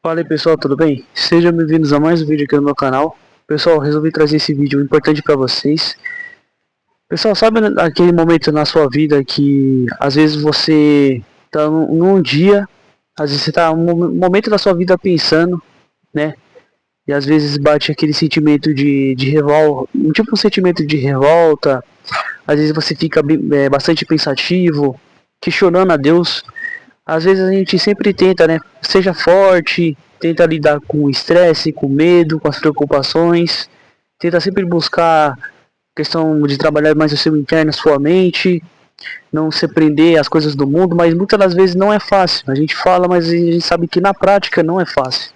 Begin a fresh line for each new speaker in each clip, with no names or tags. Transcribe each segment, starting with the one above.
Fala aí pessoal, tudo bem? Sejam bem-vindos a mais um vídeo aqui no meu canal. Pessoal, resolvi trazer esse vídeo importante para vocês. Pessoal, sabe aquele momento na sua vida que às vezes você tá num dia, às vezes você tá um momento da sua vida pensando, né? E às vezes bate aquele sentimento de revolta, um sentimento de revolta. Às vezes você fica bastante pensativo, questionando a Deus. Às vezes a gente sempre tenta, né? Seja forte, tenta lidar com o estresse, com o medo, com as preocupações. Tenta sempre buscar questão de trabalhar mais o seu interno, a sua mente, não se prender às coisas do mundo, mas muitas das vezes não é fácil. A gente fala, mas a gente sabe que na prática não é fácil.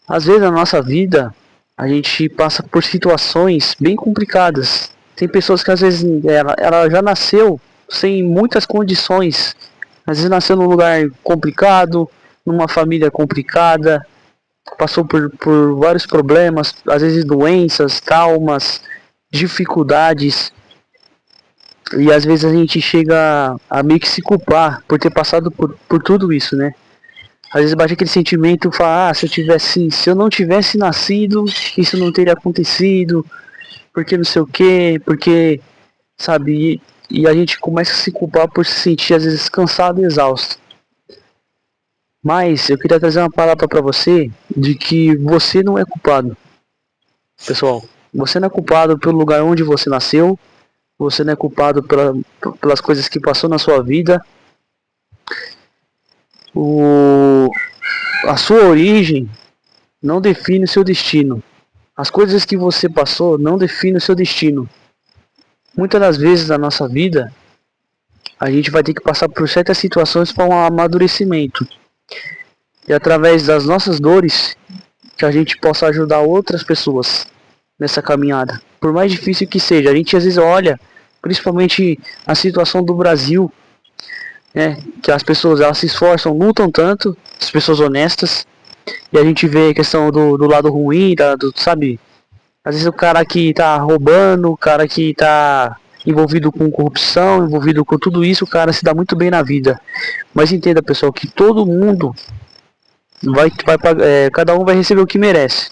Às vezes na nossa vida a gente passa por situações bem complicadas. Tem pessoas que às vezes ela já nasceu sem muitas condições. Às vezes nasceu num lugar complicado, numa família complicada, passou por vários problemas, às vezes doenças, traumas, dificuldades. E às vezes a gente chega a meio que se culpar por ter passado por tudo isso, né? Às vezes bate aquele sentimento, fala, se eu não tivesse nascido, isso não teria acontecido, porque não sei o que, porque, sabe, e a gente começa a se culpar por se sentir às vezes cansado e exausto. Mas eu queria trazer uma palavra para você de que você não é culpado, pessoal. Você não é culpado pelo lugar onde você nasceu, você não é culpado pelas coisas que passou na sua vida. O, a sua origem não define o seu destino. As coisas que você passou não definem o seu destino. Muitas das vezes na nossa vida, a gente vai ter que passar por certas situações para um amadurecimento. E através das nossas dores, que a gente possa ajudar outras pessoas nessa caminhada. Por mais difícil que seja, a gente às vezes olha, principalmente a situação do Brasil, né, que as pessoas elas se esforçam, lutam tanto, as pessoas honestas, e a gente vê a questão do lado ruim, sabe? Às vezes o cara que tá roubando, o cara que tá envolvido com corrupção, envolvido com tudo isso, o cara se dá muito bem na vida. Mas entenda, pessoal, que todo mundo cada um vai receber o que merece,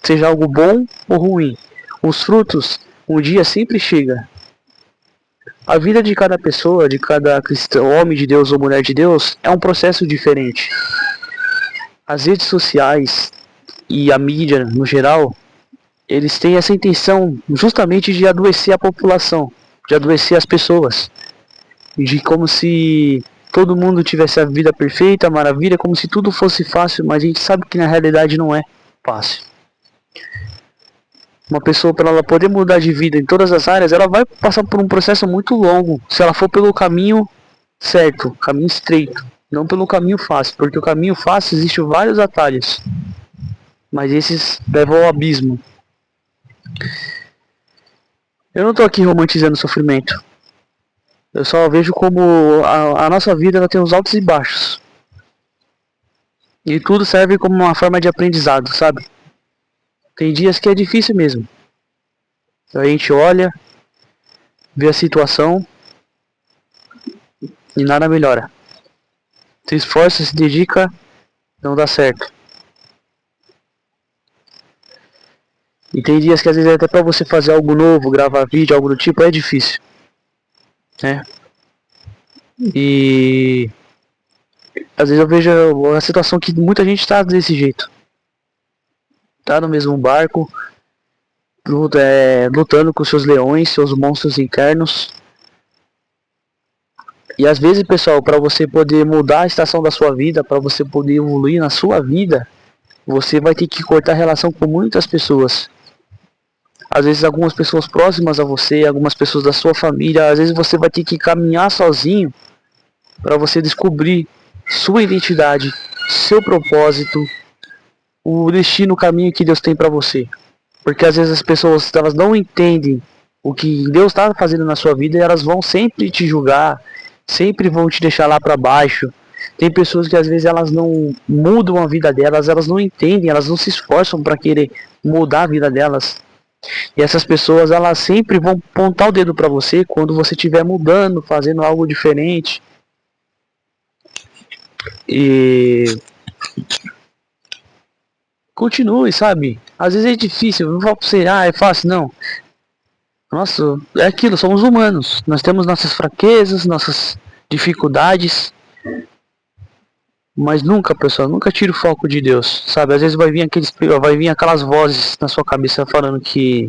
seja algo bom ou ruim. Os frutos, um dia sempre chega. A vida de cada pessoa, de cada cristão, homem de Deus ou mulher de Deus, é um processo diferente. As redes sociais e a mídia no geral, eles têm essa intenção justamente de adoecer a população, de adoecer as pessoas, de como se todo mundo tivesse a vida perfeita, maravilha, como se tudo fosse fácil, mas a gente sabe que na realidade não é fácil. Uma pessoa, para ela poder mudar de vida em todas as áreas, ela vai passar por um processo muito longo, se ela for pelo caminho certo, caminho estreito, não pelo caminho fácil, porque o caminho fácil existe vários atalhos, mas esses levam ao abismo. Eu não estou aqui romantizando o sofrimento. Eu só vejo como a nossa vida ela tem os altos e baixos. E tudo serve como uma forma de aprendizado, sabe? Tem dias que é difícil mesmo. A gente olha, vê a situação e nada melhora. Se esforça, se dedica, não dá certo. E tem dias que às vezes até para você fazer algo novo, gravar vídeo, algo do tipo, é difícil, né? E às vezes eu vejo a situação que muita gente está desse jeito. Tá no mesmo barco, lutando com seus leões, seus monstros internos. E às vezes, pessoal, para você poder mudar a estação da sua vida, para você poder evoluir na sua vida, você vai ter que cortar relação com muitas pessoas. Às vezes algumas pessoas próximas a você, algumas pessoas da sua família, às vezes você vai ter que caminhar sozinho para você descobrir sua identidade, seu propósito, o destino, o caminho que Deus tem para você. Porque às vezes as pessoas elas não entendem o que Deus está fazendo na sua vida e elas vão sempre te julgar, sempre vão te deixar lá para baixo. Tem pessoas que às vezes elas não mudam a vida delas, elas não entendem, elas não se esforçam para querer mudar a vida delas. E essas pessoas elas sempre vão apontar o dedo para você quando você estiver mudando, fazendo algo diferente. E continue, sabe? Às vezes é difícil, eu não falo pra você, é fácil, não. Nossa, é aquilo, somos humanos. Nós temos nossas fraquezas, nossas dificuldades. Mas nunca, pessoal, nunca tire o foco de Deus, sabe? Às vezes vai vir aquelas vozes na sua cabeça falando que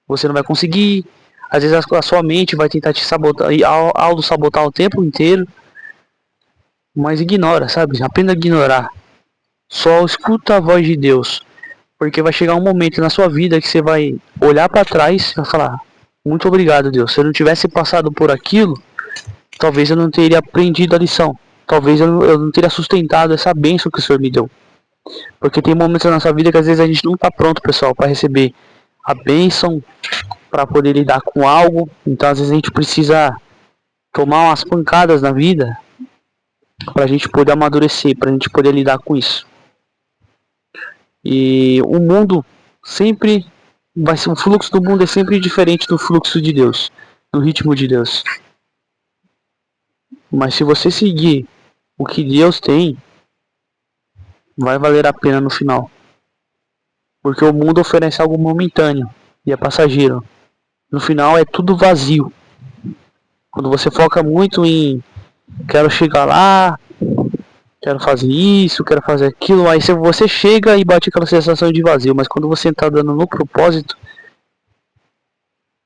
você não vai conseguir. Às vezes a sua mente vai tentar te sabotar, auto-sabotar o tempo inteiro. Mas ignora, sabe? Apenas ignorar. Só escuta a voz de Deus. Porque vai chegar um momento na sua vida que você vai olhar para trás e vai falar: muito obrigado, Deus. Se eu não tivesse passado por aquilo, talvez eu não teria aprendido a lição. Talvez eu não teria sustentado essa bênção que o Senhor me deu. Porque tem momentos na nossa vida que às vezes a gente não está pronto, pessoal, para receber a bênção, para poder lidar com algo. Então às vezes a gente precisa tomar umas pancadas na vida para a gente poder amadurecer, para a gente poder lidar com isso. E o mundo sempre vai ser, o fluxo do mundo é sempre diferente do fluxo de Deus, do ritmo de Deus. Mas se você seguir o que Deus tem, vai valer a pena no final. Porque o mundo oferece algo momentâneo e é passageiro. No final é tudo vazio. Quando você foca muito em quero chegar lá, quero fazer isso, quero fazer aquilo, aí você chega e bate aquela sensação de vazio. Mas quando você está dando no propósito,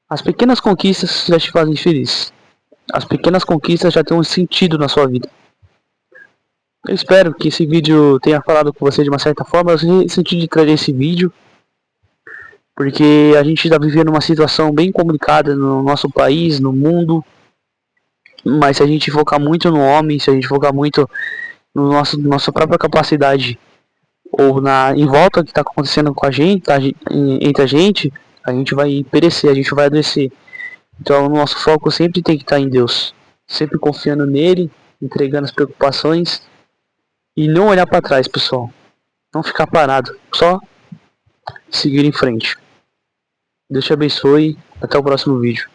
as pequenas conquistas já te fazem feliz. As pequenas conquistas já têm um sentido na sua vida. Eu espero que esse vídeo tenha falado com você de uma certa forma. Eu senti de trazer esse vídeo porque a gente está vivendo uma situação bem complicada no nosso país, no mundo. Mas se a gente focar muito no homem, se a gente focar muito no nossa própria capacidade ou em volta que está acontecendo com a gente, entre a gente vai perecer, a gente vai adoecer. Então o nosso foco sempre tem que estar em Deus, sempre confiando nele, entregando as preocupações e não olhar para trás, pessoal. Não ficar parado, só seguir em frente. Deus te abençoe, até o próximo vídeo.